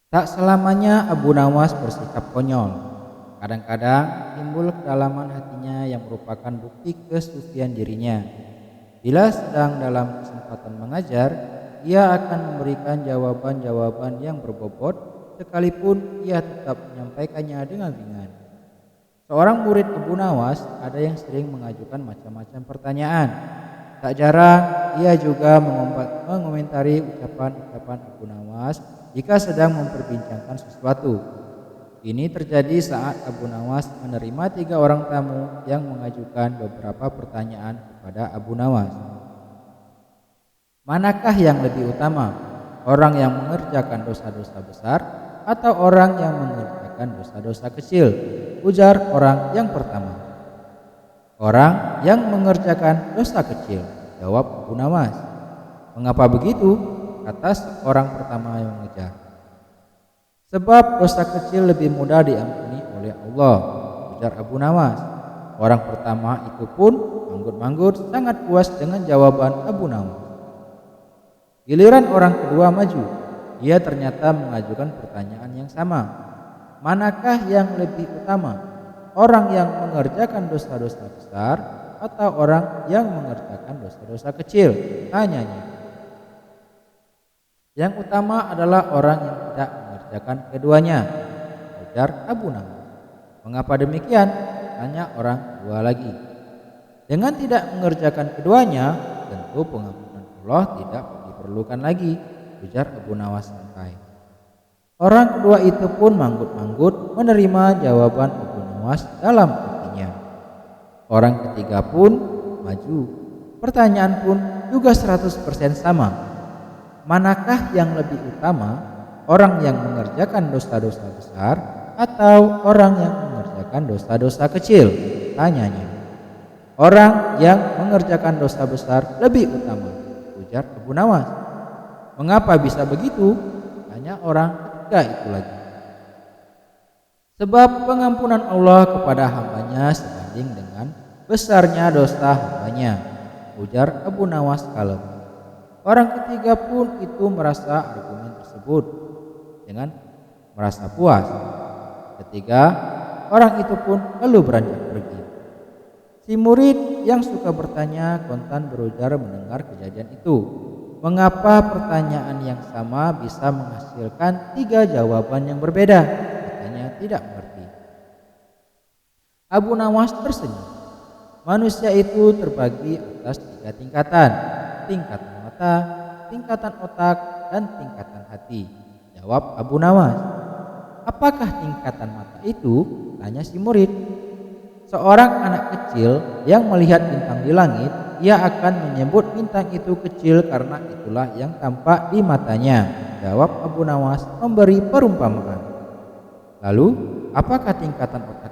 Tak selamanya Abu Nawas bersikap konyol. Kadang-kadang timbul kedalaman hatinya yang merupakan bukti kesucian dirinya. Bila sedang dalam kesempatan mengajar, ia akan memberikan jawaban-jawaban yang berbobot, sekalipun ia tetap menyampaikannya dengan ringan. Seorang murid Abu Nawas ada yang sering mengajukan macam-macam pertanyaan. Tak jarang ia juga mengomentari ucapan-ucapan Abu Nawas jika sedang memperbincangkan sesuatu. Ini terjadi saat Abu Nawas menerima 3 orang tamu yang mengajukan beberapa pertanyaan kepada Abu Nawas. Manakah yang lebih utama? Orang yang mengerjakan dosa-dosa besar atau orang yang mengerjakan dosa-dosa kecil? Ujar orang yang pertama. Orang yang mengerjakan dosa kecil, jawab Abu Nawas. Mengapa begitu? Kata orang pertama yang mengejar. Sebab dosa kecil lebih mudah diampuni oleh Allah, ujar Abu Nawas. Orang pertama itu pun manggut-manggut sangat puas dengan jawaban Abu Nawas. Giliran orang kedua maju. Ia ternyata mengajukan pertanyaan yang sama. Manakah yang lebih utama? Orang yang mengerjakan dosa-dosa besar atau orang yang mengerjakan dosa-dosa kecil? Tanyanya. Yang utama adalah orang yang tidak mengerjakan keduanya, ujar Abu Nawas. Mengapa demikian? Tanya orang kedua lagi. Dengan tidak mengerjakan keduanya, tentu pengampunan Allah tidak diperlukan lagi, ujar Abu Nawas santai. Orang kedua itu pun manggut-manggut menerima jawaban Abu Nawas dalam hatinya. Orang ketiga pun maju. Pertanyaan pun juga 100% sama. Manakah yang lebih utama? Orang yang mengerjakan dosa-dosa besar atau orang yang mengerjakan dosa-dosa kecil? Tanyanya. Orang yang mengerjakan dosa besar lebih utama, ujar Abu Nawas. Mengapa bisa begitu? Tanya orang ketiga itu lagi. Sebab pengampunan Allah kepada hambanya sebanding dengan besarnya dosa hambanya, ujar Abu Nawas kalem. Orang ketiga pun itu merasa argumen tersebut dengan merasa puas. Ketiga orang itu pun lalu beranjak pergi. Si murid yang suka bertanya kontan berujar mendengar kejadian itu. Mengapa pertanyaan yang sama bisa menghasilkan 3 jawaban yang berbeda? Katanya tidak mengerti. Abu Nawas tersenyum. Manusia itu terbagi atas 3 tingkatan. Tingkatan mata, tingkatan otak, dan tingkatan hati, jawab Abu Nawas. Apakah tingkatan mata itu? Tanya si murid. Seorang anak kecil yang melihat bintang di langit, ia akan menyebut bintang itu kecil karena itulah yang tampak di matanya, jawab Abu Nawas memberi perumpamaan. Lalu, apakah tingkatan otak